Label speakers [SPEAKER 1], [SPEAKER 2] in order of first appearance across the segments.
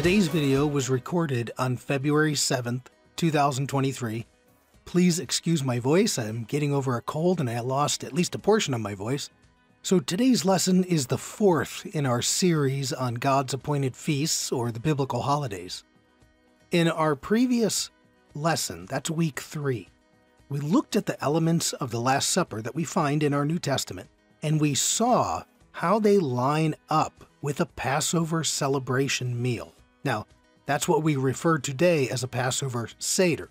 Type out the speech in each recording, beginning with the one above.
[SPEAKER 1] Today's video was recorded on February 7th, 2023. Please excuse my voice. I'm getting over a cold and I lost at least a portion of my voice. So today's lesson is the fourth in our series on God's appointed feasts or the biblical holidays. In our previous lesson, that's week 3, we looked at the elements of the Last Supper that we find in our New Testament, and we saw how they line up with a Passover celebration meal. Now, that's what we refer today as a Passover Seder.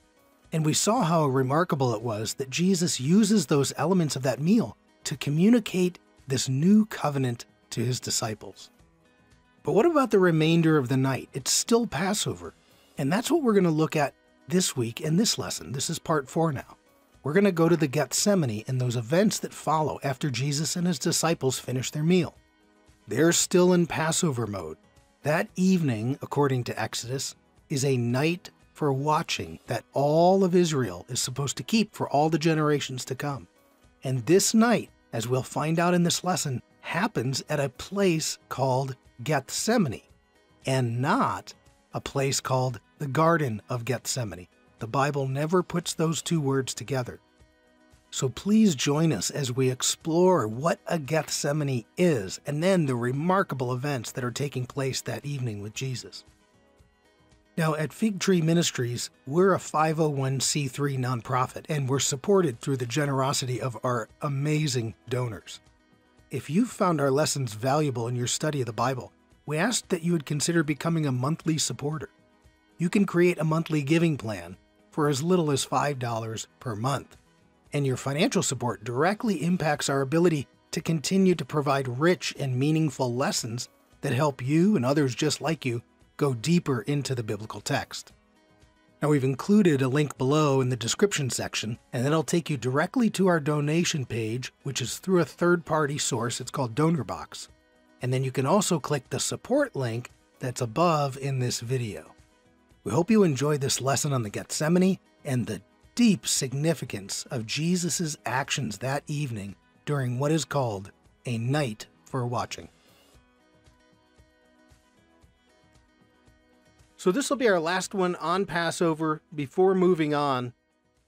[SPEAKER 1] And we saw how remarkable it was that Jesus uses those elements of that meal to communicate this new covenant to his disciples. But what about the remainder of the night? It's still Passover. And that's what we're going to look at this week in this lesson. This is part 4 now. We're going to go to the Gethsemane and those events that follow after Jesus and his disciples finish their meal. They're still in Passover mode. That evening, according to Exodus, is a night for watching that all of Israel is supposed to keep for all the generations to come. And this night, as we'll find out in this lesson, happens at a place called Gethsemane, and not a place called the Garden of Gethsemane. The Bible never puts those two words together. So please join us as we explore what a Gethsemane is, and then the remarkable events that are taking place that evening with Jesus. Now, at Fig Tree Ministries, we're a 501c3 nonprofit, and we're supported through the generosity of our amazing donors. If you've found our lessons valuable in your study of the Bible, we ask that you would consider becoming a monthly supporter. You can create a monthly giving plan for as little as $5 per month. And your financial support directly impacts our ability to continue to provide rich and meaningful lessons that help you and others just like you go deeper into the biblical text. Now, we've included a link below in the description section, and that'll take you directly to our donation page, which is through a third-party source. It's called DonorBox. And then you can also click the support link that's above in this video. We hope you enjoy this lesson on the Gethsemane and the deep significance of Jesus' actions that evening during what is called a night for watching. So this will be our last one on Passover before moving on.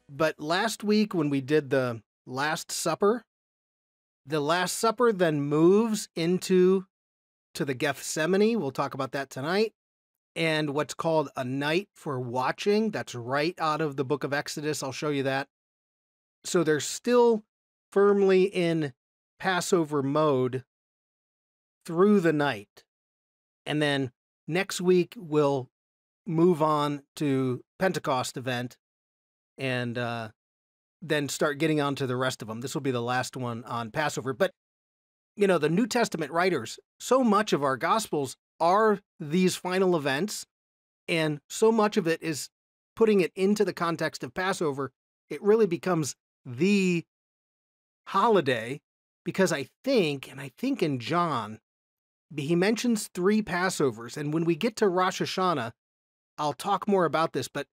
[SPEAKER 1] But last week when we did the Last Supper then moves into the Gethsemane. We'll talk about that tonight. And what's called a night for watching. That's right out of the book of Exodus. I'll show you that. So they're still firmly in Passover mode through the night. And then next week, we'll move on to Pentecost event and then start getting on to the rest of them. This will be the last one on Passover. But, you know, the New Testament writers, so much of our Gospels are these final events, and so much of it is putting it into the context of Passover. It really becomes the holiday because I think in John, he mentions 3 Passovers, and when we get to Rosh Hashanah, I'll talk more about this, but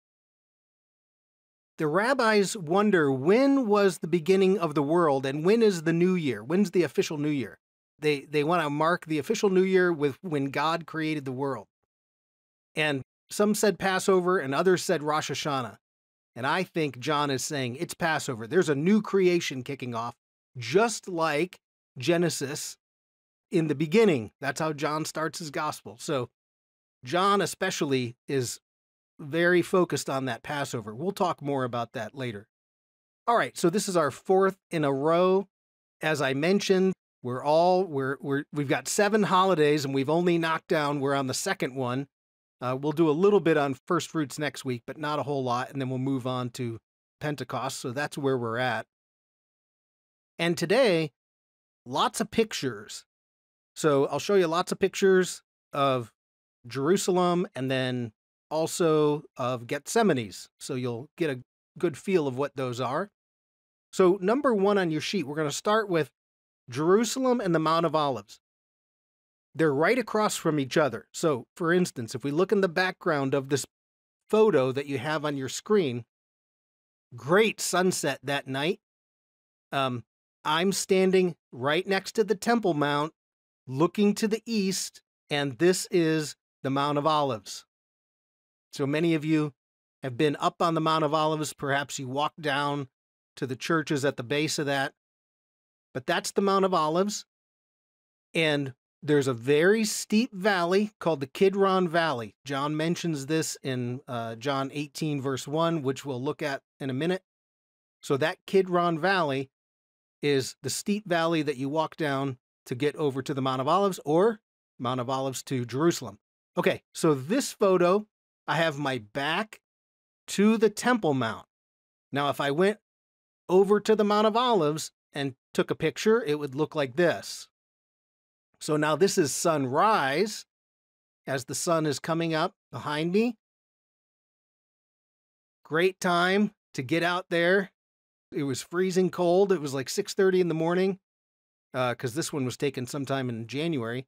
[SPEAKER 1] the rabbis wonder when was the beginning of the world and when is the new year? When's the official new year? They want to mark the official new year with when God created the world. And some said Passover and others said Rosh Hashanah. And I think John is saying it's Passover. There's a new creation kicking off, just like Genesis in the beginning. That's how John starts his gospel. So John especially is very focused on that Passover. We'll talk more about that later. All right, so this is our 4th in a row. As I mentioned, we've got 7 holidays and we've only knocked down, we're on the 2nd one. We'll do a little bit on first fruits next week, but not a whole lot. And then we'll move on to Pentecost. So that's where we're at. And today, lots of pictures. So I'll show you lots of pictures of Jerusalem and then also of Gethsemane's. So you'll get a good feel of what those are. So number 1 on your sheet, we're going to start with Jerusalem and the Mount of Olives. They're right across from each other. So, for instance, if we look in the background of this photo that you have on your screen, great sunset that night. I'm standing right next to the Temple Mount, looking to the east, and this is the Mount of Olives. So many of you have been up on the Mount of Olives. Perhaps you walked down to the churches at the base of that. But that's the Mount of Olives. And there's a very steep valley called the Kidron Valley. John mentions this in John 18, verse 1, which we'll look at in a minute. So that Kidron Valley is the steep valley that you walk down to get over to the Mount of Olives, or Mount of Olives to Jerusalem. Okay, so this photo, I have my back to the Temple Mount. Now, if I went over to the Mount of Olives and took a picture, it would look like this. So now this is sunrise as the sun is coming up behind me. Great time to get out there. It was freezing cold. It was like 6:30 in the morning because this one was taken sometime in January,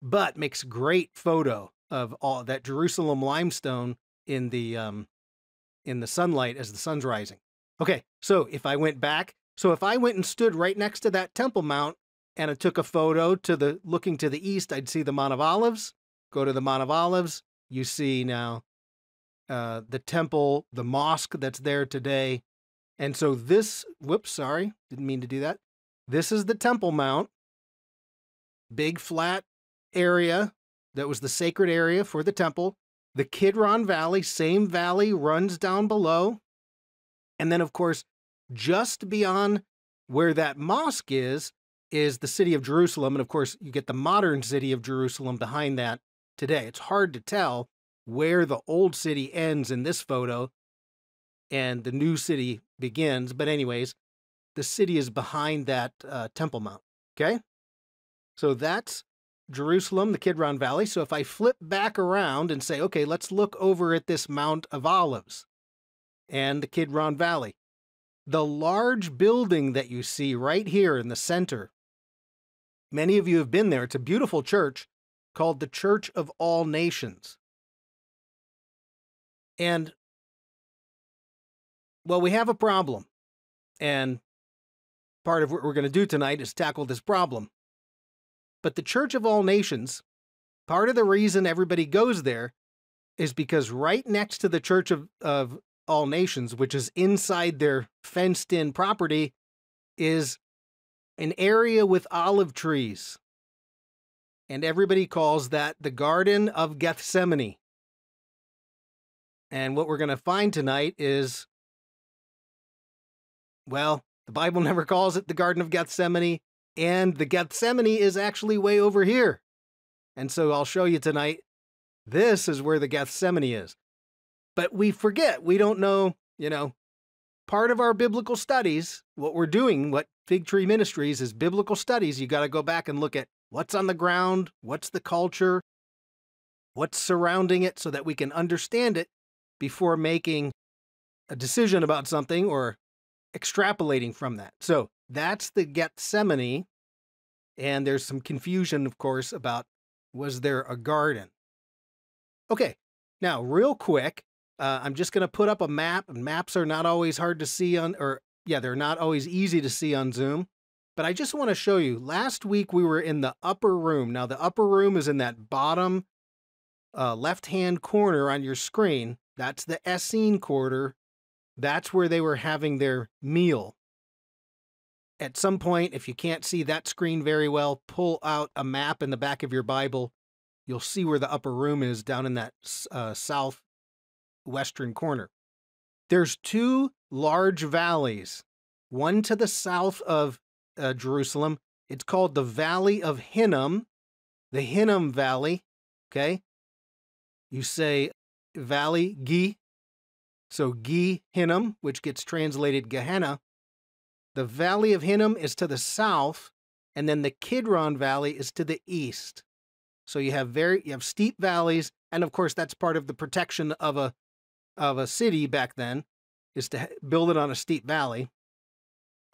[SPEAKER 1] but makes a great photo of all that Jerusalem limestone in the sunlight as the sun's rising. Okay, so if I went back, if I went and stood right next to that Temple Mount and I took a photo looking to the east, I'd see the Mount of Olives. Go to the Mount of Olives, you see now the temple, the mosque that's there today. And so this, whoops, sorry, didn't mean to do that. This is the Temple Mount, big flat area that was the sacred area for the temple. The Kidron Valley, same valley, runs down below. And then, of course, just beyond where that mosque is the city of Jerusalem. And of course, you get the modern city of Jerusalem behind that today. It's hard to tell where the old city ends in this photo and the new city begins. But anyways, the city is behind that Temple Mount, okay? So that's Jerusalem, the Kidron Valley. So if I flip back around and say, okay, let's look over at this Mount of Olives and the Kidron Valley. The large building that you see right here in the center, many of you have been there. It's a beautiful church called the Church of All Nations. And, well, we have a problem. And part of what we're going to do tonight is tackle this problem. But the Church of All Nations, part of the reason everybody goes there is because right next to the Church of All Nations, which is inside their fenced-in property, is an area with olive trees. And everybody calls that the Garden of Gethsemane. And what we're going to find tonight is, well, the Bible never calls it the Garden of Gethsemane, and the Gethsemane is actually way over here. And so I'll show you tonight, this is where the Gethsemane is. But we forget, we don't know, part of our biblical studies, what we're doing, what Fig Tree Ministries is biblical studies. You got to go back and look at what's on the ground, what's the culture, what's surrounding it so that we can understand it before making a decision about something or extrapolating from that. So that's the Gethsemane. And there's some confusion, of course, about was there a garden? Okay, now real quick, I'm just going to put up a map. Maps are not always hard to see they're not always easy to see on Zoom. But I just want to show you, last week we were in the upper room. Now the upper room is in that bottom left-hand corner on your screen. That's the Essene quarter. That's where they were having their meal. At some point, if you can't see that screen very well, pull out a map in the back of your Bible. You'll see where the upper room is down in that southwestern corner. There's two large valleys, one to the south of Jerusalem. It's called the Valley of Hinnom, the Hinnom Valley, okay? You say Valley Gi, so Gi Hinnom, which gets translated Gehenna. The Valley of Hinnom is to the south, and then the Kidron Valley is to the east. So you have steep valleys, and of course that's part of the protection of a city back then, is to build it on a steep valley.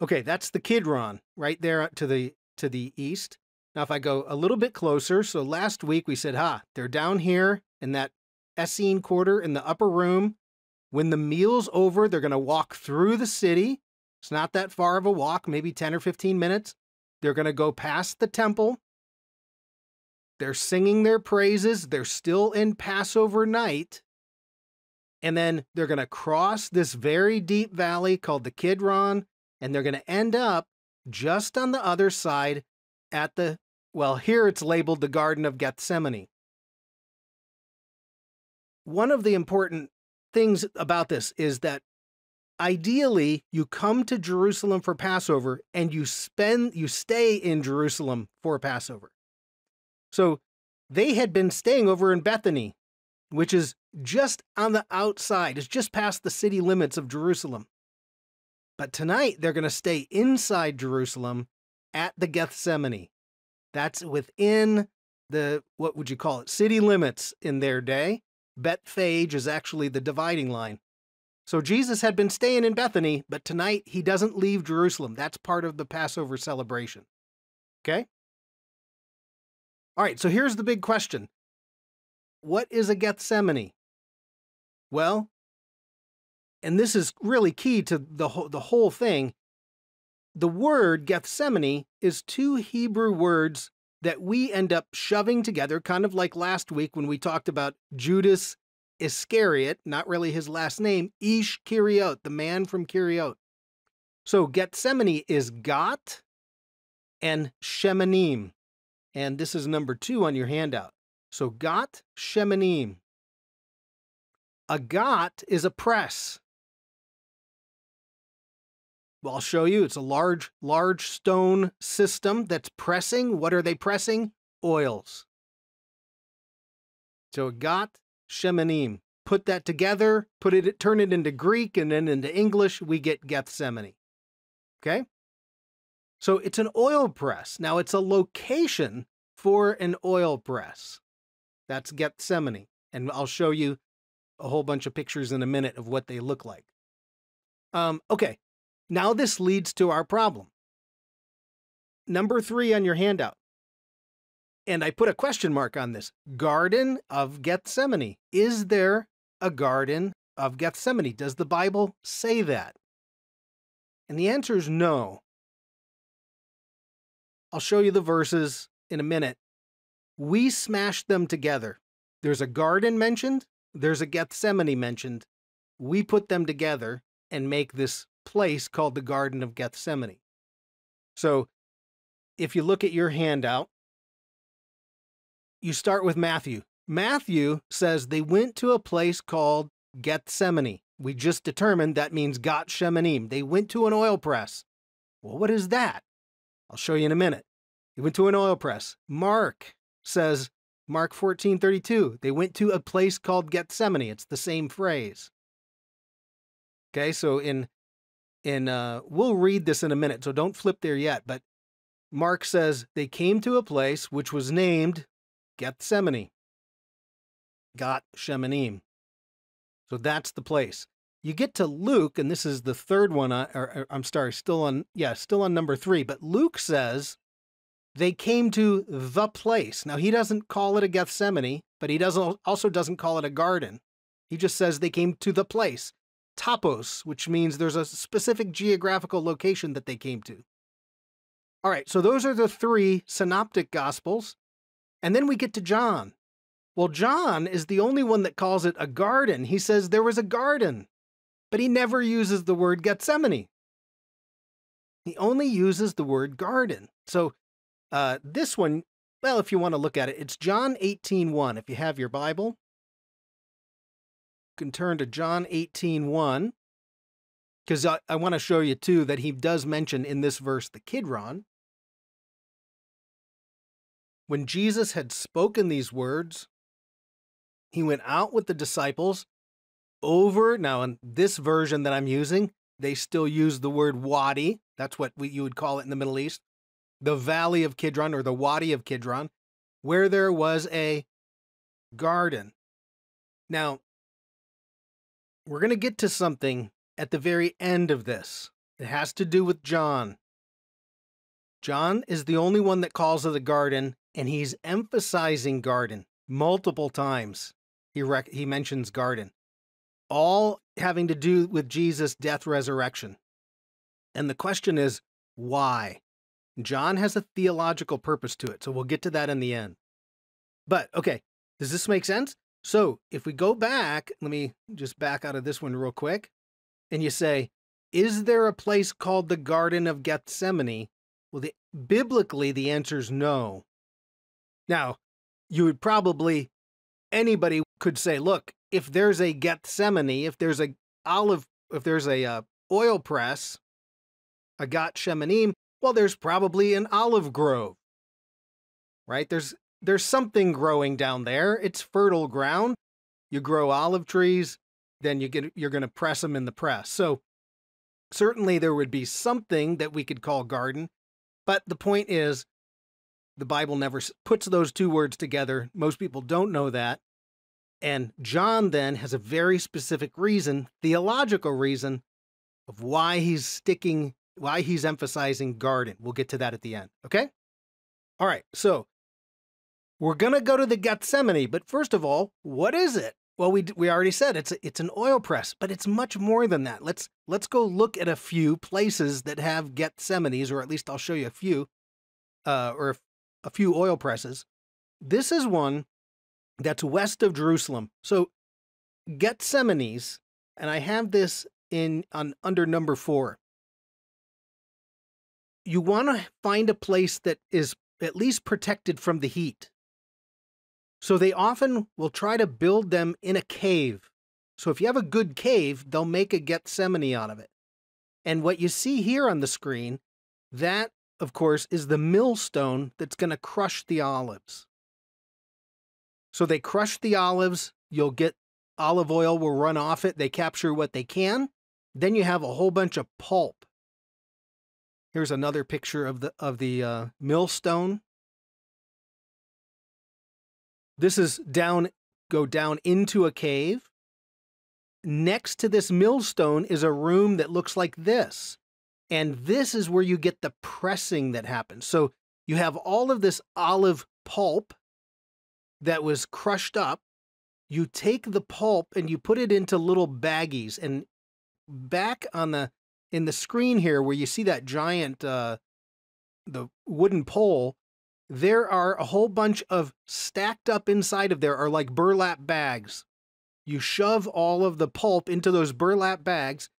[SPEAKER 1] Okay, that's the Kidron right there to the east. Now if I go a little bit closer, so last week we said, they're down here in that Essene quarter in the upper room. When the meal's over, they're going to walk through the city. It's not that far of a walk, maybe 10 or 15 minutes. They're going to go past the temple. They're singing their praises. They're still in Passover night. And then they're going to cross this very deep valley called the Kidron, and they're going to end up just on the other side at the, well, here it's labeled the Garden of Gethsemane. One of the important things about this is that ideally you come to Jerusalem for Passover and you stay in Jerusalem for Passover. So they had been staying over in Bethany, which is just on the outside. It's just past the city limits of Jerusalem. But tonight they're going to stay inside Jerusalem at the Gethsemane. That's within the, what would you call it, city limits in their day. Bethphage is actually the dividing line. So Jesus had been staying in Bethany, but tonight he doesn't leave Jerusalem. That's part of the Passover celebration. Okay? All right, so here's the big question. What is a Gethsemane? Well, and this is really key to the whole thing, the word Gethsemane is two Hebrew words that we end up shoving together, kind of like last week when we talked about Judas Iscariot, not really his last name, Ish Kiriot, the man from Kiriot. So Gethsemane is Gat and Shamanim. And this is number 2 on your handout. So Gat Shamanim. A gat is a press. Well, I'll show you. It's a large stone system that's pressing. What are they pressing? Oils. So Gat Shamanim. Put that together, turn it into Greek, and then into English, we get Gethsemane. Okay? So it's an oil press. Now, it's a location for an oil press. That's Gethsemane. And I'll show you a whole bunch of pictures in a minute of what they look like. Okay, now this leads to our problem. Number 3 on your handout. And I put a question mark on this. Garden of Gethsemane. Is there a Garden of Gethsemane? Does the Bible say that? And the answer is no. I'll show you the verses in a minute. We smashed them together. There's a garden mentioned. There's a Gethsemane mentioned. We put them together and make this place called the Garden of Gethsemane. So if you look at your handout, you start with Matthew. Matthew says they went to a place called Gethsemane. We just determined that means Gat Shamanim. They went to an oil press. Well, what is that? I'll show you in a minute. They went to an oil press. Mark says, Mark 14:32, they went to a place called Gethsemane. It's the same phrase. Okay, so we'll read this in a minute, so don't flip there yet, but Mark says they came to a place which was named Gethsemane, Gat Shamanim. So that's the place. You get to Luke, and this is the third one, still on number 3, but Luke says they came to the place. Now, he doesn't call it a Gethsemane, but he also doesn't call it a garden. He just says they came to the place. Topos, which means there's a specific geographical location that they came to. All right, so those are the 3 synoptic gospels. And then we get to John. Well, John is the only one that calls it a garden. He says there was a garden, but he never uses the word Gethsemane. He only uses the word garden. So this one, well, if you want to look at it, it's John 18:1. If you have your Bible, you can turn to John 18:1, because I want to show you, too, that he does mention in this verse the Kidron. When Jesus had spoken these words, he went out with the disciples over, now in this version that I'm using, they still use the word wadi. That's what you would call it in the Middle East. The Valley of Kidron, or the Wadi of Kidron, where there was a garden. Now, we're going to get to something at the very end of this. It has to do with John. John is the only one that calls it a garden, and he's emphasizing garden multiple times. He mentions garden, all having to do with Jesus' death, resurrection. And the question is, why? John has a theological purpose to it, so we'll get to that in the end. But, okay, does this make sense? So if we go back, let me just back out of this one real quick, and you say, is there a place called the Garden of Gethsemane? Well, biblically, the answer is no. Now, you would probably, anybody could say, look, if there's a Gethsemane, if there's a oil press, a Gat Shamanim, well, there's probably an olive grove, right? There's something growing down there. It's fertile ground. You grow olive trees, then you're going to press them in the press. So certainly there would be something that we could call garden, but the point is the Bible never puts those two words together. Most people don't know that. And John then has a very specific reason, theological reason, of why he's emphasizing garden. We'll get to that at the end, okay? All right, so we're going to go to the Gethsemane, but first of all, what is it? Well, we already said it's an oil press, but it's much more than that. Let's go look at a few places that have Gethsemanes, or at least I'll show you a few, or a few oil presses. This is one that's west of Jerusalem. So Gethsemanes, and I have this under number 4. You want to find a place that is at least protected from the heat. So they often will try to build them in a cave. So if you have a good cave, they'll make a Gethsemane out of it. And what you see here on the screen, that, of course, is the millstone that's going to crush the olives. So they crush the olives, you'll get olive oil will run off it, they capture what they can, then you have a whole bunch of pulp. Here's another picture of the millstone. This is go down into a cave. Next to this millstone is a room that looks like this. And this is where you get the pressing that happens. So you have all of this olive pulp that was crushed up. You take the pulp and you put it into little baggies. And back in the screen here where you see that giant, the wooden pole, there are a whole bunch of stacked up inside of there are like burlap bags. You shove all of the pulp into those burlap bags,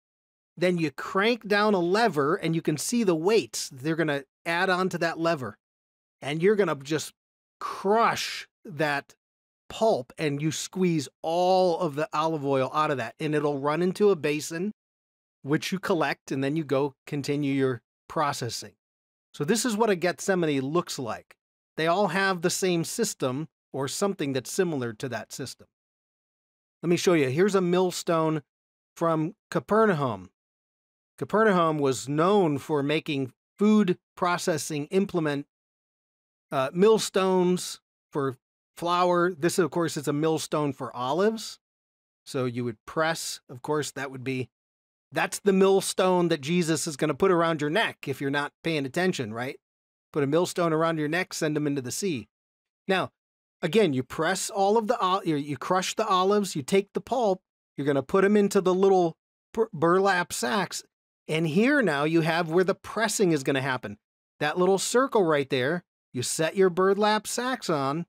[SPEAKER 1] then you crank down a lever and you can see the weights they're going to add on to that lever. And you're going to just crush that pulp and you squeeze all of the olive oil out of that and it'll run into a basin, which you collect, and then you go continue your processing. So this is what a Gethsemane looks like. They all have the same system or something that's similar to that system. Let me show you. Here's a millstone from Capernaum. Capernaum was known for making food processing millstones for flour. This, of course, is a millstone for olives. So you would press, of course, that's the millstone that Jesus is going to put around your neck if you're not paying attention, right? Put a millstone around your neck, send them into the sea. Now, again, you press all of you crush the olives, you take the pulp, you're going to put them into the little burlap sacks. And here now you have where the pressing is going to happen. That little circle right there, you set your burlap sacks on,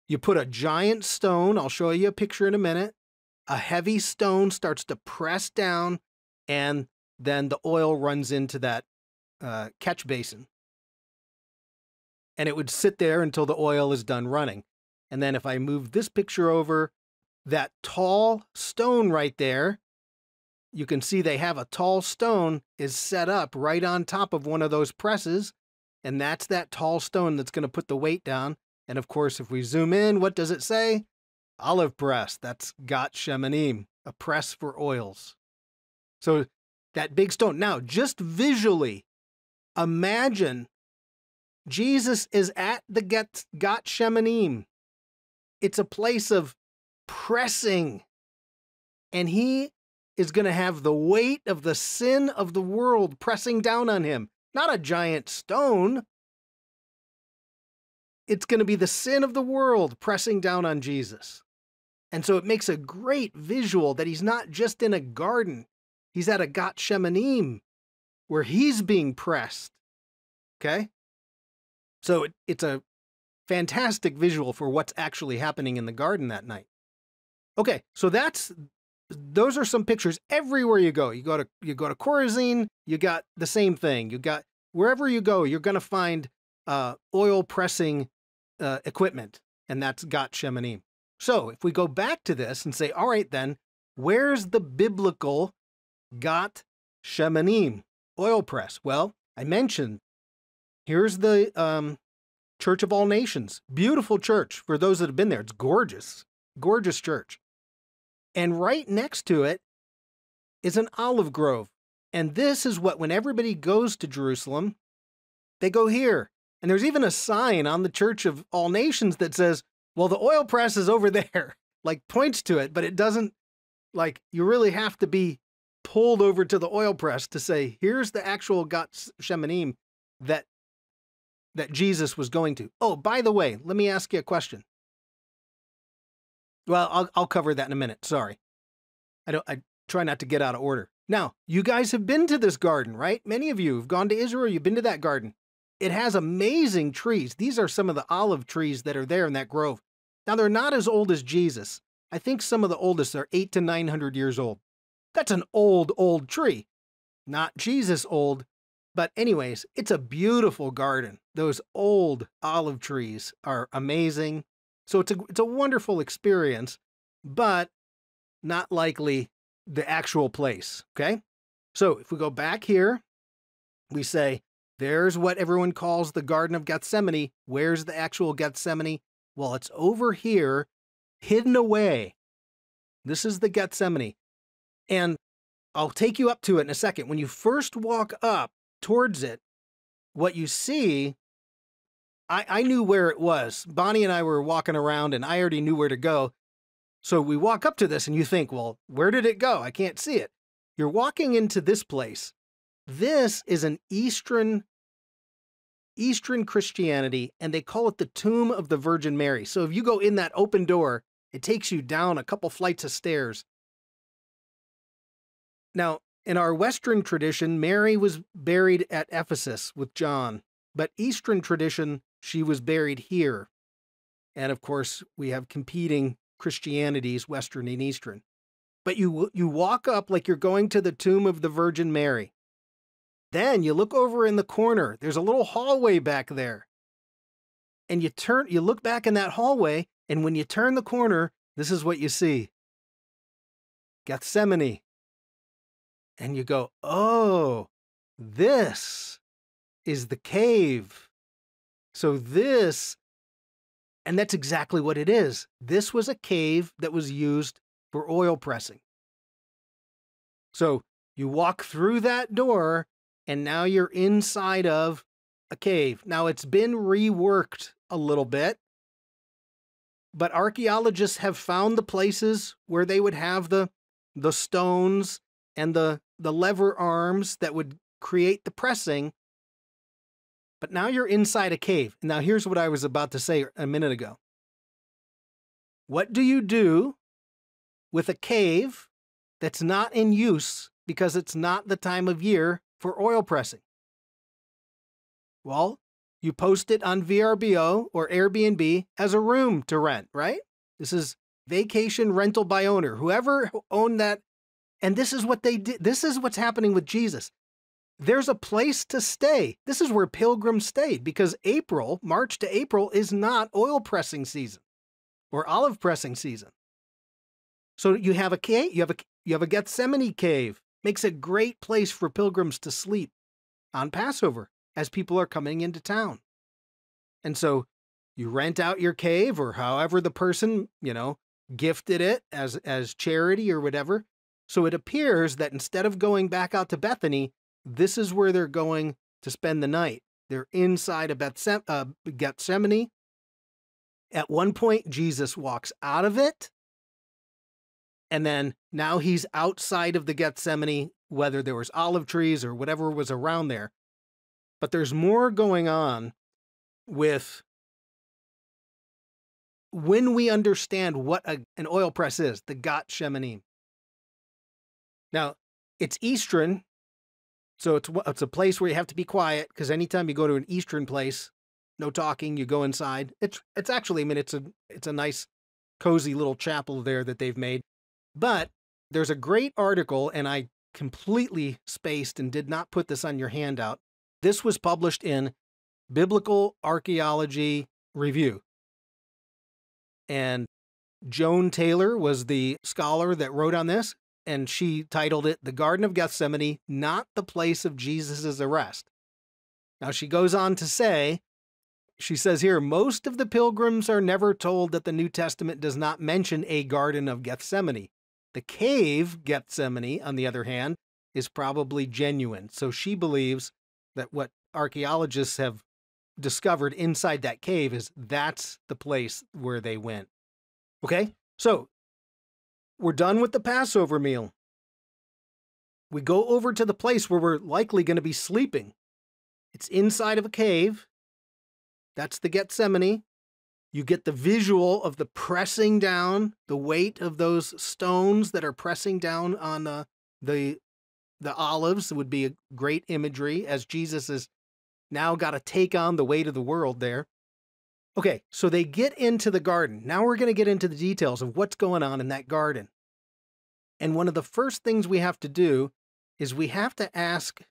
[SPEAKER 1] you put a giant stone, I'll show you a picture in a minute, a heavy stone starts to press down, and then the oil runs into that catch basin. And it would sit there until the oil is done running. And then if I move this picture over, that tall stone right there, you can see they have a tall stone is set up right on top of one of those presses. And that's that tall stone that's going to put the weight down. And of course, if we zoom in, what does it say? Olive press. That's Gat Shamanim, a press for oils. So that big stone. Now, just visually, imagine Jesus is at the Gat Shamanim. It's a place of pressing. And he is going to have the weight of the sin of the world pressing down on him. Not a giant stone. It's going to be the sin of the world pressing down on Jesus. And so it makes a great visual that he's not just in a garden. He's at a Gat Shamanim where he's being pressed. Okay? So it's a fantastic visual for what's actually happening in the garden that night. Okay, so those are some pictures everywhere you go. You go to Chorazin, you got the same thing. You got wherever you go, you're going to find oil pressing equipment, and that's Gat Shamanim. So if we go back to this and say, all right, then, where's the biblical Gat Shamanim oil press? Well, I mentioned here's the Church of All Nations. Beautiful church for those that have been there. It's gorgeous, gorgeous church. And right next to it is an olive grove. And this is what, when everybody goes to Jerusalem, they go here. And there's even a sign on the Church of All Nations that says, well, the oil press is over there, like points to it, but it doesn't, like, you really have to be pulled over to the oil press to say, here's the actual Gat Shamanim that Jesus was going to. Oh, by the way, let me ask you a question. Well, I'll cover that in a minute. Sorry. I try not to get out of order. Now, you guys have been to this garden, right? Many of you have gone to Israel. You've been to that garden. It has amazing trees. These are some of the olive trees that are there in that grove. Now, they're not as old as Jesus. I think some of the oldest are 800 to 900 years old. That's an old tree. Not Jesus old, but anyways, it's a beautiful garden. Those old olive trees are amazing. So it's a wonderful experience, but not likely the actual place, okay? So if we go back here, we say, there's what everyone calls the Garden of Gethsemane. Where's the actual Gethsemane? Well, it's over here, hidden away. This is the Gethsemane. And I'll take you up to it in a second. When you first walk up towards it, what you see, I knew where it was. Bonnie and I were walking around and I already knew where to go. So we walk up to this and you think, well, where did it go? I can't see it. You're walking into this place. This is an Eastern Christianity, and they call it the Tomb of the Virgin Mary. So if you go in that open door, it takes you down a couple flights of stairs. Now, in our Western tradition, Mary was buried at Ephesus with John, but Eastern tradition, she was buried here. And of course, we have competing Christianities, Western and Eastern. But you walk up like you're going to the tomb of the Virgin Mary. Then you look over in the corner. There's a little hallway back there. And you look back in that hallway, and when you turn the corner, this is what you see. Gethsemane. And you go, oh, this is the cave. So this, and that's exactly what it is. This was a cave that was used for oil pressing. So you walk through that door, and now you're inside of a cave. Now it's been reworked a little bit, but archaeologists have found the places where they would have the stones and the lever arms that would create the pressing. But now you're inside a cave. Now here's what I was about to say a minute ago. What do you do with a cave that's not in use because it's not the time of year for oil pressing? Well, you post it on VRBO or Airbnb as a room to rent, right? This is vacation rental by owner. Whoever owned that, and this is what they did. This is what's happening with Jesus. There's a place to stay. This is where pilgrims stayed, because March to April is not oil pressing season or olive pressing season. So you have a cave, you have a Gethsemane cave. Makes a great place for pilgrims to sleep on Passover as people are coming into town. And so you rent out your cave, or however the person, gifted it as charity or whatever. So it appears that instead of going back out to Bethany, this is where they're going to spend the night. They're inside of Gethsemane. At one point, Jesus walks out of it. And then now he's outside of the Gethsemane, whether there was olive trees or whatever was around there. But there's more going on with when we understand what an oil press is, the Gat Shamanim. Now, it's Eastern, so it's a place where you have to be quiet, because anytime you go to an Eastern place, no talking. You go inside. It's actually, I mean, it's a nice, cozy little chapel there that they've made. But there's a great article, and I completely spaced and did not put this on your handout. This was published in Biblical Archaeology Review. And Joan Taylor was the scholar that wrote on this, and she titled it, "The Garden of Gethsemane, Not the Place of Jesus' Arrest." Now she goes on to say, she says here, most of the pilgrims are never told that the New Testament does not mention a Garden of Gethsemane. The cave, Gethsemane, on the other hand, is probably genuine. So she believes that what archaeologists have discovered inside that cave is that's the place where they went. Okay, so we're done with the Passover meal. We go over to the place where we're likely going to be sleeping. It's inside of a cave. That's the Gethsemane. You get the visual of the pressing down, the weight of those stones that are pressing down on the olives. It would be a great imagery as Jesus has now got to take on the weight of the world there. Okay, so they get into the garden. Now we're going to get into the details of what's going on in that garden. And one of the first things we have to do is we have to ask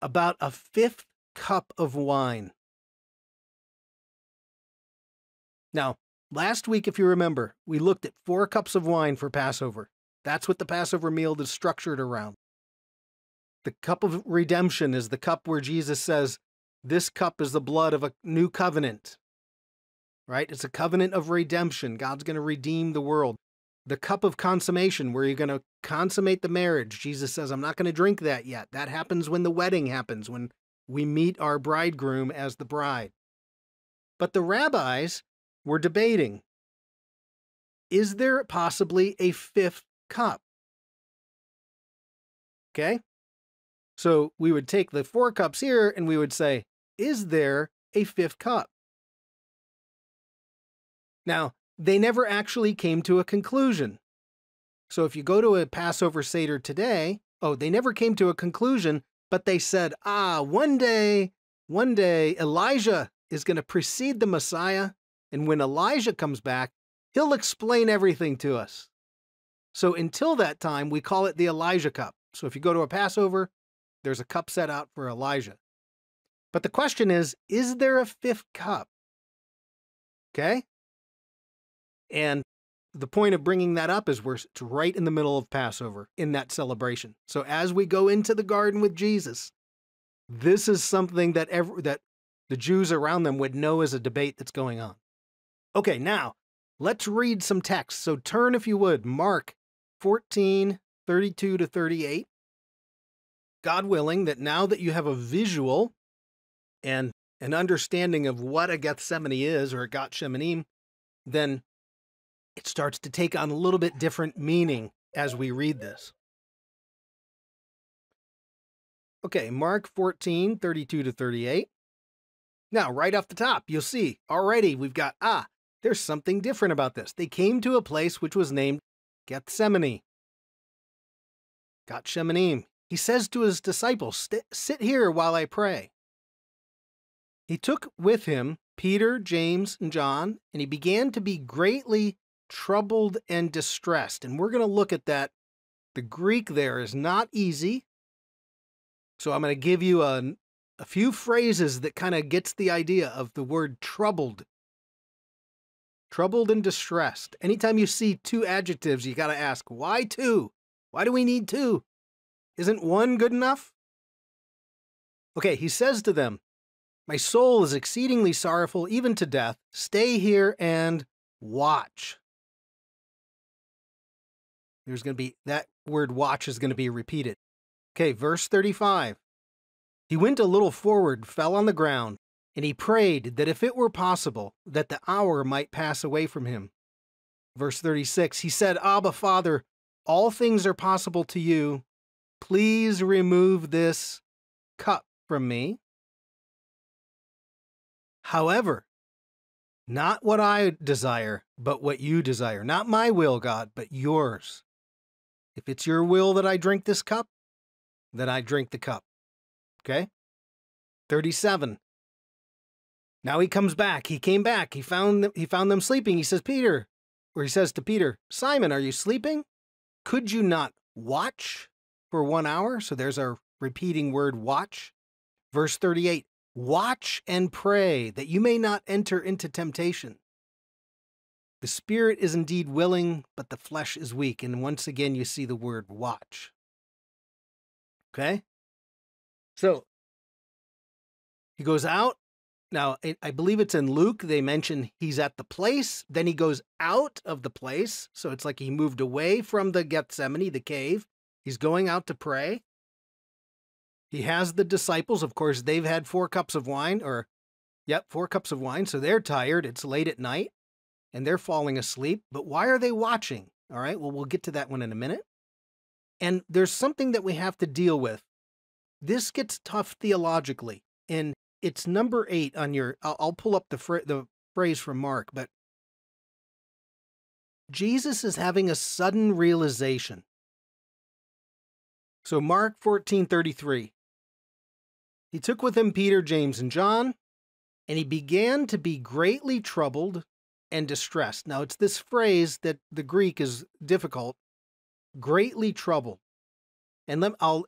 [SPEAKER 1] about a 5th cup of wine. Now, last week, if you remember, we looked at 4 cups of wine for Passover. That's what the Passover meal is structured around. The cup of redemption is the cup where Jesus says, this cup is the blood of a new covenant, right? It's a covenant of redemption. God's going to redeem the world. The cup of consummation, where you're going to consummate the marriage. Jesus says, I'm not going to drink that yet. That happens when the wedding happens, when we meet our bridegroom as the bride. But the rabbis were debating, is there possibly a 5th cup? Okay? So we would take the 4 cups here and we would say, is there a 5th cup? Now, they never actually came to a conclusion. So if you go to a Passover Seder today, they never came to a conclusion, but they said, one day Elijah is going to precede the Messiah, and when Elijah comes back, he'll explain everything to us. So until that time, we call it the Elijah cup. So if you go to a Passover, there's a cup set out for Elijah. But the question is there a 5th cup? Okay? And the point of bringing that up is it's right in the middle of Passover in that celebration. So as we go into the garden with Jesus, this is something that the Jews around them would know as a debate that's going on. Okay, now let's read some text. So turn, if you would, Mark 14:32 to 38. God willing, that now that you have a visual and an understanding of what a Gethsemane is, or a Gat Shamanim, then it starts to take on a little bit different meaning as we read this. Okay, Mark 14:32 to 38. Now, right off the top, you'll see already we've got, there's something different about this. They came to a place which was named Gethsemane. Gat Shamanim. He says to his disciples, sit here while I pray. He took with him Peter, James, and John, and he began to be greatly troubled and distressed. And we're going to look at that. The Greek there is not easy. So I'm going to give you a few phrases that kind of gets the idea of the word troubled. Troubled and distressed. Anytime you see 2 adjectives, you got to ask, why 2? Why do we need 2? Isn't 1 good enough? Okay, he says to them, my soul is exceedingly sorrowful, even to death. Stay here and watch. There's going to be, that word watch is going to be repeated. Okay, verse 35. He went a little forward, fell on the ground, and he prayed that if it were possible, that the hour might pass away from him. Verse 36, he said, Abba, Father, all things are possible to you. Please remove this cup from me. However, not what I desire, but what you desire. Not my will, God, but yours. If it's your will that I drink this cup, then I drink the cup. Okay? 37. Now he comes back. He came back. He found them sleeping. He says to Peter, Simon, are you sleeping? Could you not watch for 1 hour? So there's our repeating word, watch. Verse 38, watch and pray that you may not enter into temptation. The spirit is indeed willing, but the flesh is weak. And once again, you see the word watch. Okay? So he goes out. Now, I believe it's in Luke. They mention he's at the place. Then he goes out of the place. So it's like he moved away from the Gethsemane, the cave. He's going out to pray. He has the disciples. Of course, they've had 4 cups of wine, 4 cups of wine. So they're tired. It's late at night and they're falling asleep. But why are they watching? All right. Well, we'll get to that one in a minute. And there's something that we have to deal with. This gets tough theologically. And it's number 8 on your, I'll pull up the phrase from Mark, but Jesus is having a sudden realization. So Mark 14:33, he took with him Peter, James, and John, and he began to be greatly troubled and distressed. Now it's this phrase that the Greek is difficult, greatly troubled. And I'll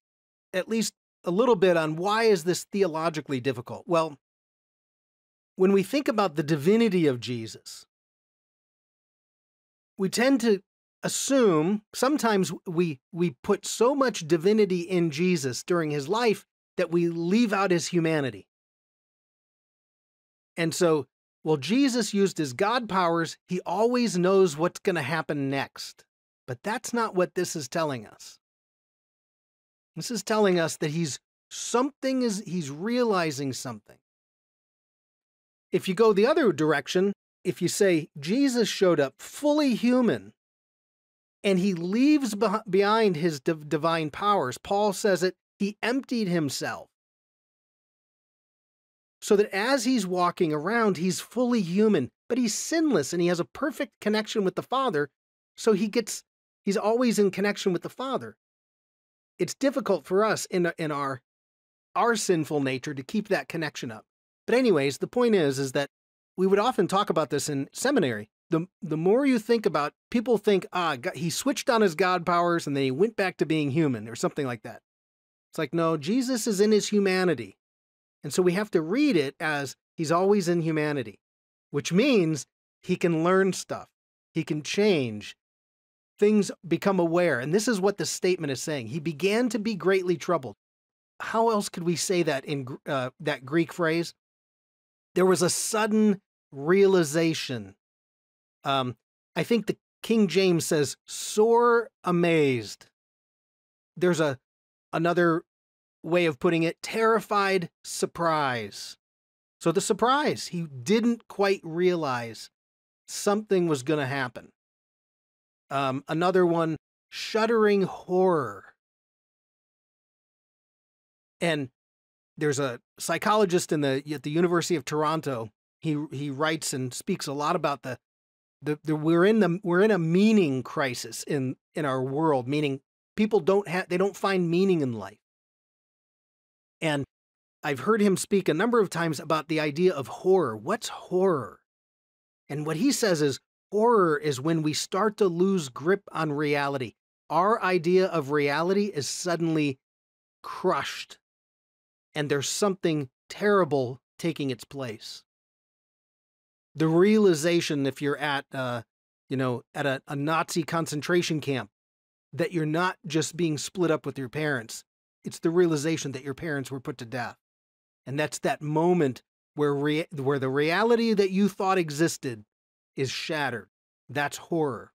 [SPEAKER 1] at least a little bit on why is this theologically difficult. Well, when we think about the divinity of Jesus, we tend to assume, sometimes we put so much divinity in Jesus during his life that we leave out his humanity. And so, well, Jesus used his God powers. He always knows what's going to happen next. But that's not what this is telling us. This is telling us that he's realizing something. If you go the other direction, if you say Jesus showed up fully human and he leaves behind his divine powers, Paul says it, he emptied himself. So that as he's walking around, he's fully human, but he's sinless and he has a perfect connection with the Father. So he's always in connection with the Father. It's difficult for us in our sinful nature to keep that connection up. But anyways, the point is that we would often talk about this in seminary. The more you think about, people think, God, he switched on his God powers and then he went back to being human or something like that. It's like, no, Jesus is in his humanity. And so we have to read it as he's always in humanity, which means he can learn stuff. He can change. Things become aware. And this is what the statement is saying. He began to be greatly troubled. How else could we say that in that Greek phrase? There was a sudden realization. I think the King James says, sore amazed. There's another way of putting it, terrified surprise. So the surprise, he didn't quite realize something was going to happen. Another one, shuddering horror. And there's a psychologist at the University of Toronto. He writes and speaks a lot about we're in a meaning crisis in our world, meaning people don't find meaning in life. And I've heard him speak a number of times about the idea of horror. What's horror? And what he says is horror is when we start to lose grip on reality. Our idea of reality is suddenly crushed, and there's something terrible taking its place. The realization, if you're at a Nazi concentration camp, that you're not just being split up with your parents. It's the realization that your parents were put to death. And that's that moment where the reality that you thought existed is shattered. That's horror.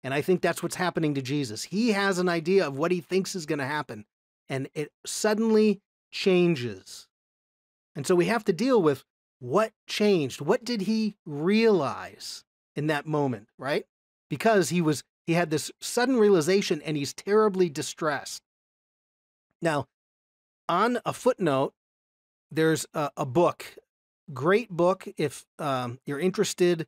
[SPEAKER 1] And I think that's what's happening to Jesus. He has an idea of what he thinks is going to happen, and it suddenly changes. And so we have to deal with what changed. What did he realize in that moment, right? Because he had this sudden realization and he's terribly distressed. Now, on a footnote, there's a book, great book if you're interested.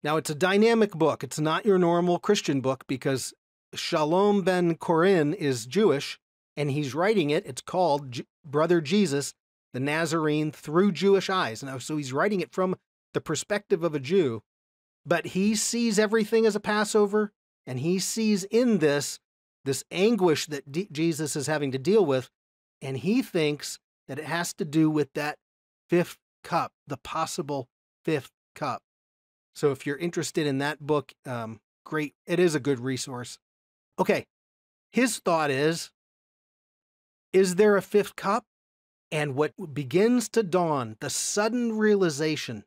[SPEAKER 1] Now, it's a dynamic book. It's not your normal Christian book because Shalom Ben-Chorin is Jewish, and he's writing it. It's called Brother Jesus, the Nazarene through Jewish eyes. Now, so he's writing it from the perspective of a Jew, but he sees everything as a Passover, and he sees in this anguish that Jesus is having to deal with, and he thinks that it has to do with that fifth cup, the possible fifth cup. So if you're interested in that book, great. It is a good resource. Okay. His thought is there a fifth cup? And what begins to dawn, the sudden realization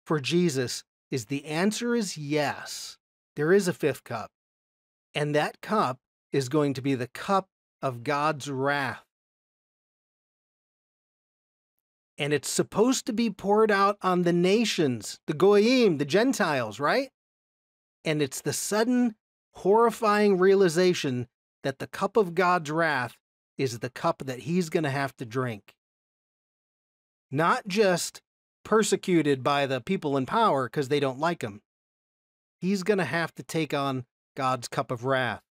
[SPEAKER 1] for Jesus is the answer is yes. There is a fifth cup. And that cup is going to be the cup of God's wrath. And it's supposed to be poured out on the nations, the Goyim, the Gentiles, right? And it's the sudden, horrifying realization that the cup of God's wrath is the cup that he's going to have to drink. Not just persecuted by the people in power because they don't like him. He's going to have to take on God's cup of wrath.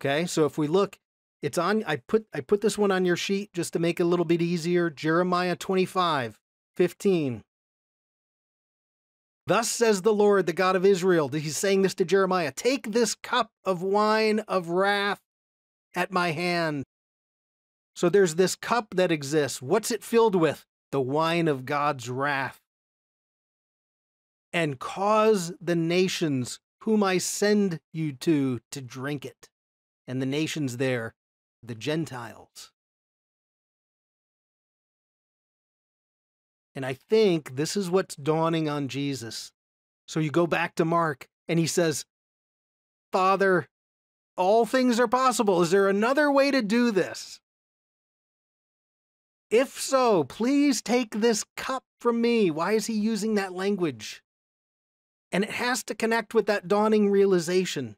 [SPEAKER 1] Okay, so if we look, it's on, I put this one on your sheet just to make it a little bit easier. Jeremiah 25:15. Thus says the Lord, the God of Israel. He's saying this to Jeremiah. Take this cup of wine of wrath at my hand. So there's this cup that exists. What's it filled with? The wine of God's wrath. And cause the nations whom I send you to drink it. And the nations there, the Gentiles. And I think this is what's dawning on Jesus. So you go back to Mark, and he says, Father, all things are possible. Is there another way to do this? If so, please take this cup from me. Why is he using that language? And it has to connect with that dawning realization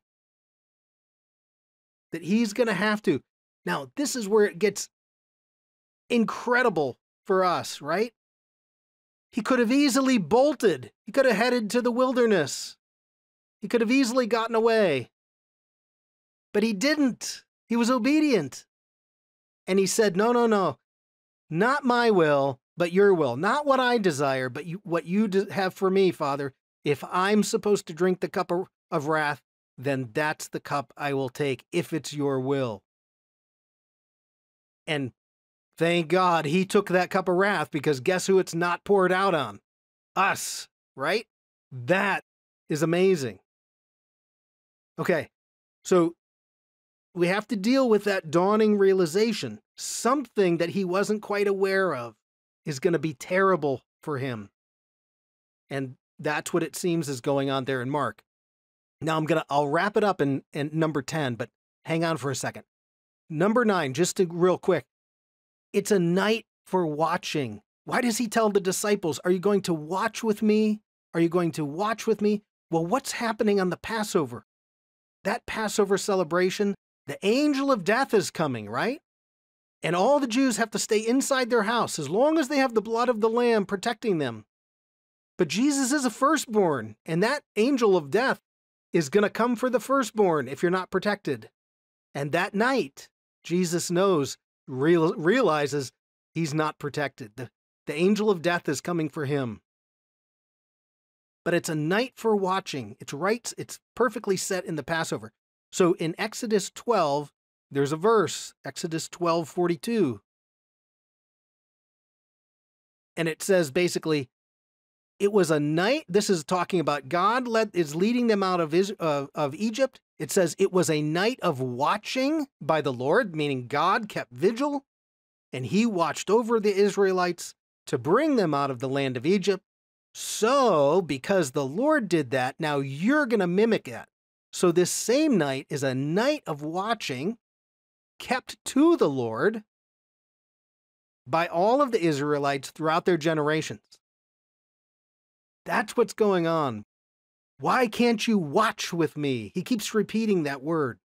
[SPEAKER 1] that he's going to have to. Now, this is where it gets incredible for us, right? He could have easily bolted. He could have headed to the wilderness. He could have easily gotten away. But he didn't. He was obedient. And he said, no. Not my will, but your will. Not what I desire, but what you have for me, Father. If I'm supposed to drink the cup of wrath, then that's the cup I will take, if it's your will. And thank God he took that cup of wrath, because guess who it's not poured out on? Us, right? That is amazing. Okay, so we have to deal with that dawning realization. Something that he wasn't quite aware of is going to be terrible for him. And that's what it seems is going on there in Mark. Now I'll wrap it up in number 10, but hang on for a second. Number 9, just real quick. It's a night for watching. Why does he tell the disciples, are you going to watch with me? Are you going to watch with me? Well, what's happening on the Passover? That Passover celebration, the angel of death is coming, right? And all the Jews have to stay inside their house as long as they have the blood of the Lamb protecting them. But Jesus is a firstborn, and that angel of death is going to come for the firstborn if you're not protected. And that night, Jesus realizes he's not protected. The angel of death is coming for him. But it's a night for watching. It's perfectly set in the Passover. So in Exodus 12, there's a verse, Exodus 12:42. And it says basically, it was a night, this is talking about God is leading them out of Egypt. It says it was a night of watching by the Lord, meaning God kept vigil, and he watched over the Israelites to bring them out of the land of Egypt. So, because the Lord did that, now you're going to mimic it. So this same night is a night of watching kept to the Lord by all of the Israelites throughout their generations. That's what's going on. Why can't you watch with me? He keeps repeating that word.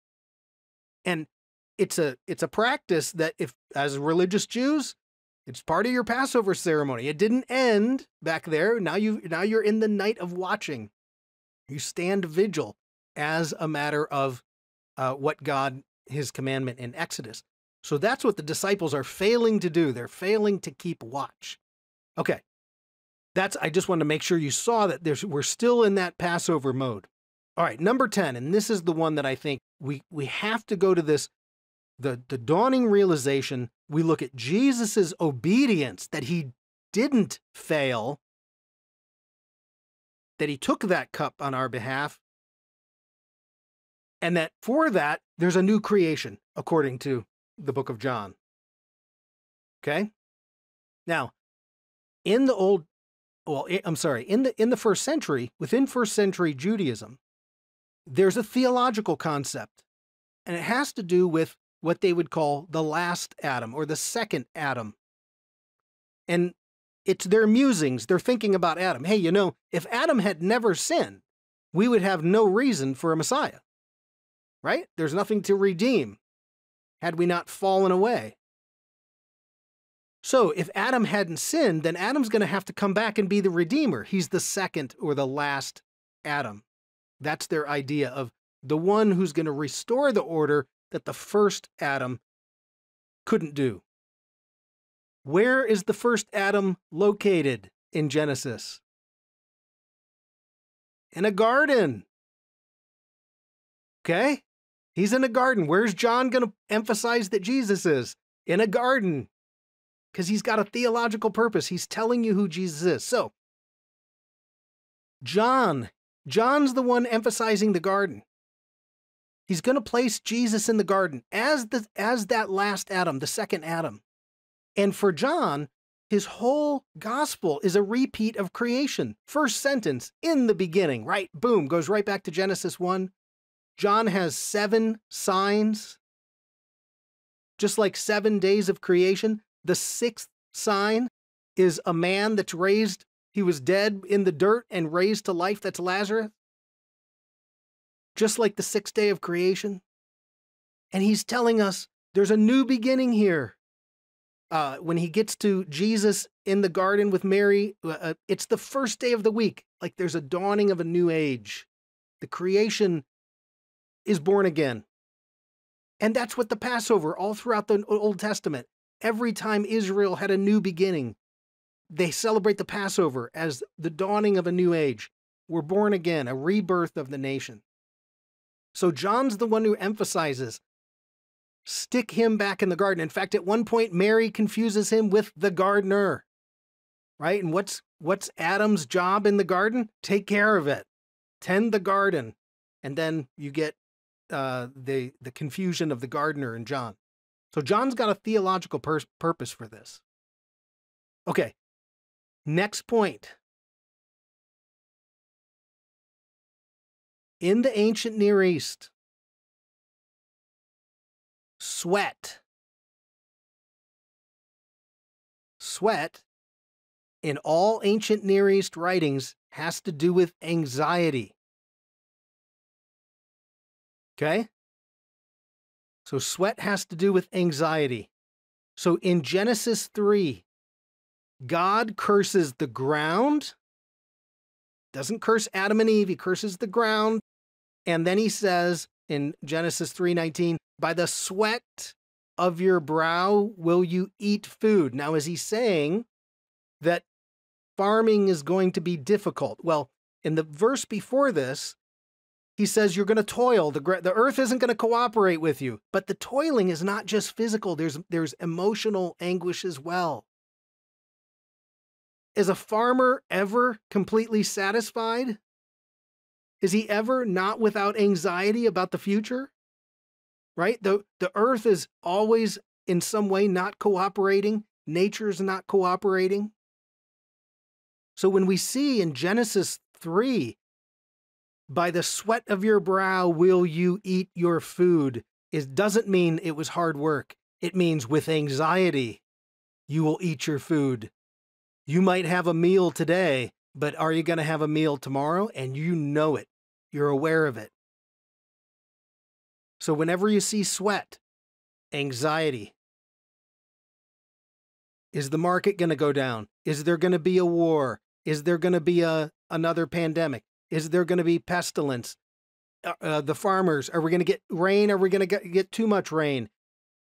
[SPEAKER 1] And it's a practice that if, as religious Jews, it's part of your Passover ceremony. It didn't end back there. Now you're in the night of watching. You stand vigil as a matter of what God, his commandment in Exodus. So that's what the disciples are failing to do. They're failing to keep watch. Okay. I just wanted to make sure you saw that we're still in that Passover mode. All right, number 10, and this is the one that I think we have to go to this, the dawning realization. We look at Jesus's obedience, that he didn't fail, that he took that cup on our behalf, and that for that, there's a new creation, according to the book of John. Okay? Now, in the in the first century, within first century Judaism, there's a theological concept, and it has to do with what they would call the last Adam or the second Adam. And it's their musings. They're thinking about Adam. Hey, if Adam had never sinned, we would have no reason for a Messiah, right? There's nothing to redeem had we not fallen away. So if Adam hadn't sinned, then Adam's going to have to come back and be the Redeemer. He's the second or the last Adam. That's their idea of the one who's going to restore the order that the first Adam couldn't do. Where is the first Adam located in Genesis? In a garden. Okay? He's in a garden. Where's John going to emphasize that Jesus is? In a garden. Because he's got a theological purpose. He's telling you who Jesus is. So, John's the one emphasizing the garden. He's going to place Jesus in the garden as that last Adam, the second Adam. And for John, his whole gospel is a repeat of creation. First sentence, in the beginning, right? Boom, goes right back to Genesis 1. John has 7 signs, just like 7 days of creation. The 6th sign is a man that's raised. He was dead in the dirt and raised to life. That's Lazarus. Just like the 6th day of creation. And he's telling us there's a new beginning here. When he gets to Jesus in the garden with Mary, it's the first day of the week. Like there's a dawning of a new age. The creation is born again. And that's what the Passover, all throughout the Old Testament, every time Israel had a new beginning, they celebrate the Passover as the dawning of a new age. We're born again, a rebirth of the nation. So John's the one who emphasizes, stick him back in the garden. In fact, at one point, Mary confuses him with the gardener, right? And what's Adam's job in the garden? Take care of it. Tend the garden. And then you get the confusion of the gardener in John. So John's got a theological purpose for this. Okay, next point. In the ancient Near East, sweat in all ancient Near East writings has to do with anxiety. Okay? So sweat has to do with anxiety. So in Genesis 3, God curses the ground. Doesn't curse Adam and Eve, he curses the ground. And then he says in Genesis 3:19, by the sweat of your brow will you eat food. Now, is he saying that farming is going to be difficult? Well, in the verse before this, he says you're going to toil. The earth isn't going to cooperate with you. But the toiling is not just physical. There's emotional anguish as well. Is a farmer ever completely satisfied? Is he ever not without anxiety about the future? Right? The earth is always in some way not cooperating. Nature's not cooperating. So when we see in Genesis 3, by the sweat of your brow will you eat your food, it doesn't mean it was hard work. It means with anxiety, you will eat your food. You might have a meal today, but are you going to have a meal tomorrow? And you know it. You're aware of it. So whenever you see sweat, anxiety, is the market going to go down? Is there going to be a war? Is there going to be another pandemic? Is there going to be pestilence? The farmers, are we going to get rain? Are we going to get too much rain?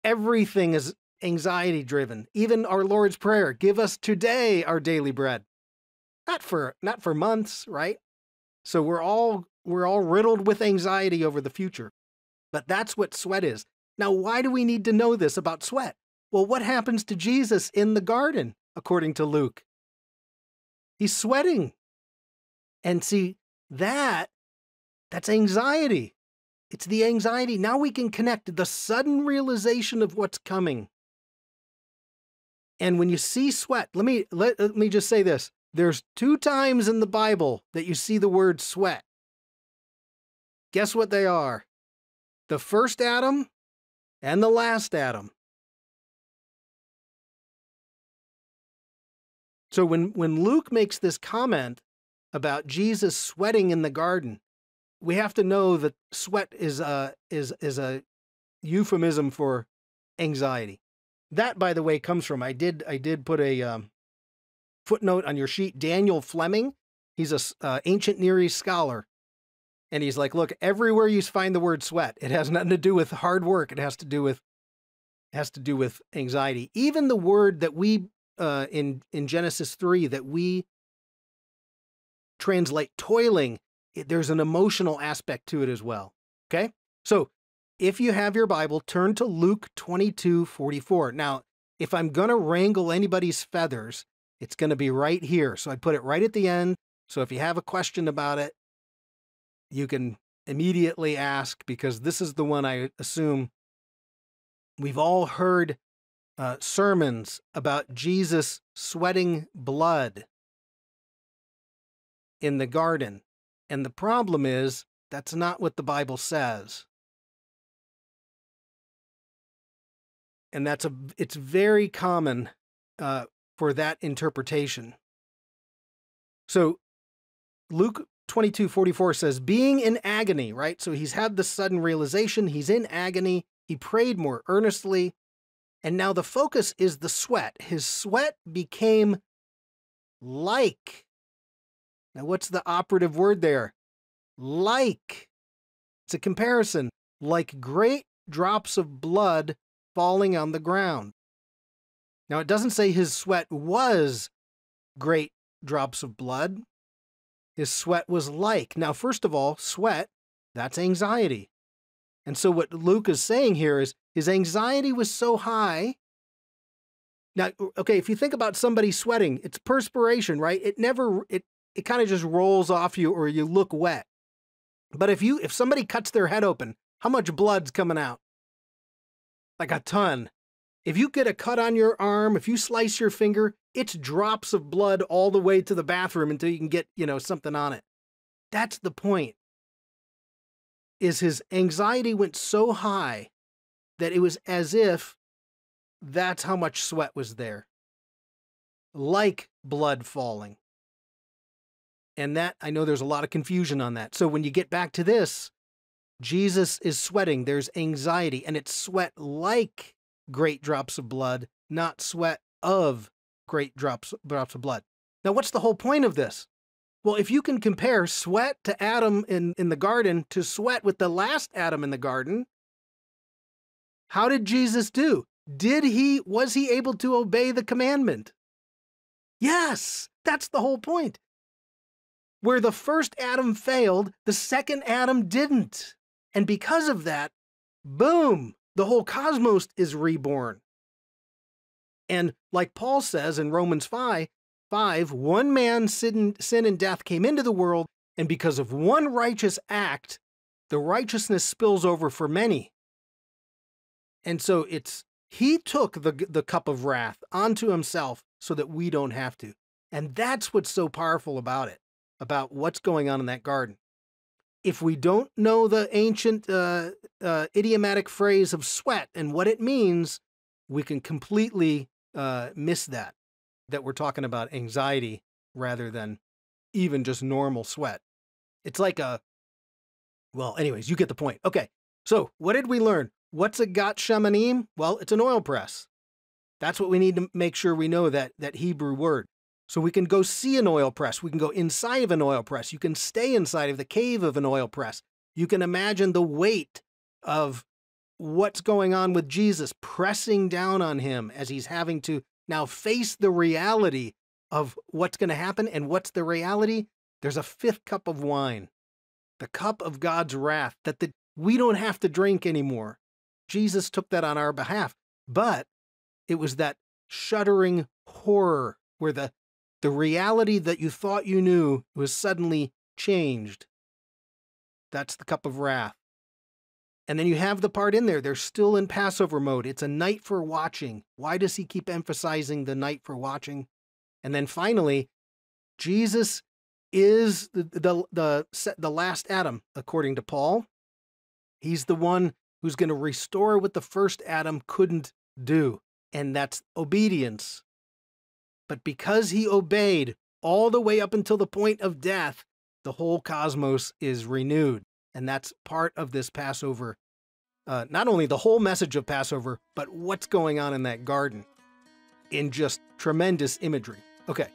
[SPEAKER 1] Everything is anxiety driven. Even our Lord's Prayer, give us today our daily bread. Not for months, right? So we're all riddled with anxiety over the future. But that's what sweat is. Now, why do we need to know this about sweat? Well, what happens to Jesus in the garden, according to Luke? He's sweating. And see, that's anxiety. It's the anxiety. Now we can connect the sudden realization of what's coming. And when you see sweat, let me just say this. There's 2 times in the Bible that you see the word sweat. Guess what they are? The first Adam and the last Adam. So when Luke makes this comment about Jesus sweating in the garden, we have to know that sweat is a euphemism for anxiety. That, by the way, comes from, I did put a footnote on your sheet, Daniel Fleming. He's a ancient Near East scholar. And he's like, look, everywhere you find the word sweat, it has nothing to do with hard work. It has to do with anxiety. Even the word that we in Genesis 3 that we translate toiling, there's an emotional aspect to it as well. Okay? So if you have your Bible, turn to Luke 22:44. Now, if I'm going to wrangle anybody's feathers, it's going to be right here. So I put it right at the end. So if you have a question about it, you can immediately ask, because this is the one I assume we've all heard sermons about Jesus sweating blood in the garden. And the problem is, that's not what the Bible says. And it's very common for that interpretation. So Luke 22:44 says, being in agony, right? So he's had the sudden realization, he's in agony, he prayed more earnestly, and now the focus is the sweat. His sweat became like. Now what's the operative word there? Like. It's a comparison. Like great drops of blood falling on the ground. Now it doesn't say his sweat was great drops of blood. His sweat was like. Now, first of all, sweat, that's anxiety. And so what Luke is saying here is his anxiety was so high. Now, okay, if you think about somebody sweating, it's perspiration, right? It kind of just rolls off you, or you look wet. But if somebody cuts their head open, how much blood's coming out? Like a ton. If you get a cut on your arm, if you slice your finger, it's drops of blood all the way to the bathroom until you can get, something on it. That's the point. Is his anxiety went so high that it was as if that's how much sweat was there. Like blood falling. And that, I know there's a lot of confusion on that. So when you get back to this, Jesus is sweating. There's anxiety, and it's sweat like great drops of blood, not sweat of great drops of blood. Now, what's the whole point of this? Well, if you can compare sweat to Adam in the garden to sweat with the last Adam in the garden, how did Jesus do? Was he able to obey the commandment? Yes, that's the whole point. Where the first Adam failed, the second Adam didn't. And because of that, boom, the whole cosmos is reborn. And like Paul says in Romans 5, one man's sin and death came into the world, and because of one righteous act, the righteousness spills over for many. And so he took the cup of wrath onto himself so that we don't have to. And that's what's so powerful about it, about what's going on in that garden. If we don't know the ancient idiomatic phrase of sweat and what it means, we can completely miss that we're talking about anxiety rather than even just normal sweat. It's like well, anyways, you get the point. Okay, so what did we learn? What's a Gat Shamanim? Well, it's an oil press. That's what we need to make sure we know, that Hebrew word. So we can go see an oil press. We can go inside of an oil press. You can stay inside of the cave of an oil press. You can imagine the weight of what's going on with Jesus pressing down on him as he's having to now face the reality of what's going to happen. And what's the reality? There's a fifth cup of wine, the cup of God's wrath that we don't have to drink anymore. Jesus took that on our behalf, but it was that shuddering horror where the reality that you thought you knew was suddenly changed. That's the cup of wrath. And then you have the part in there, they're still in Passover mode. It's a night for watching. Why does he keep emphasizing the night for watching? And then finally, Jesus is the last Adam, according to Paul. He's the one who's going to restore what the first Adam couldn't do, and that's obedience. But because he obeyed all the way up until the point of death, the whole cosmos is renewed. And that's part of this Passover. Not only the whole message of Passover, but what's going on in that garden in just tremendous imagery. Okay,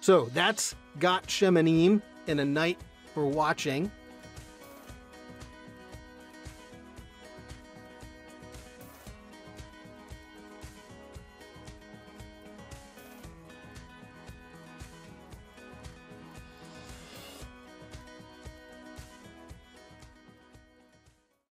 [SPEAKER 1] so that's Gat Shamanim in a night for watching.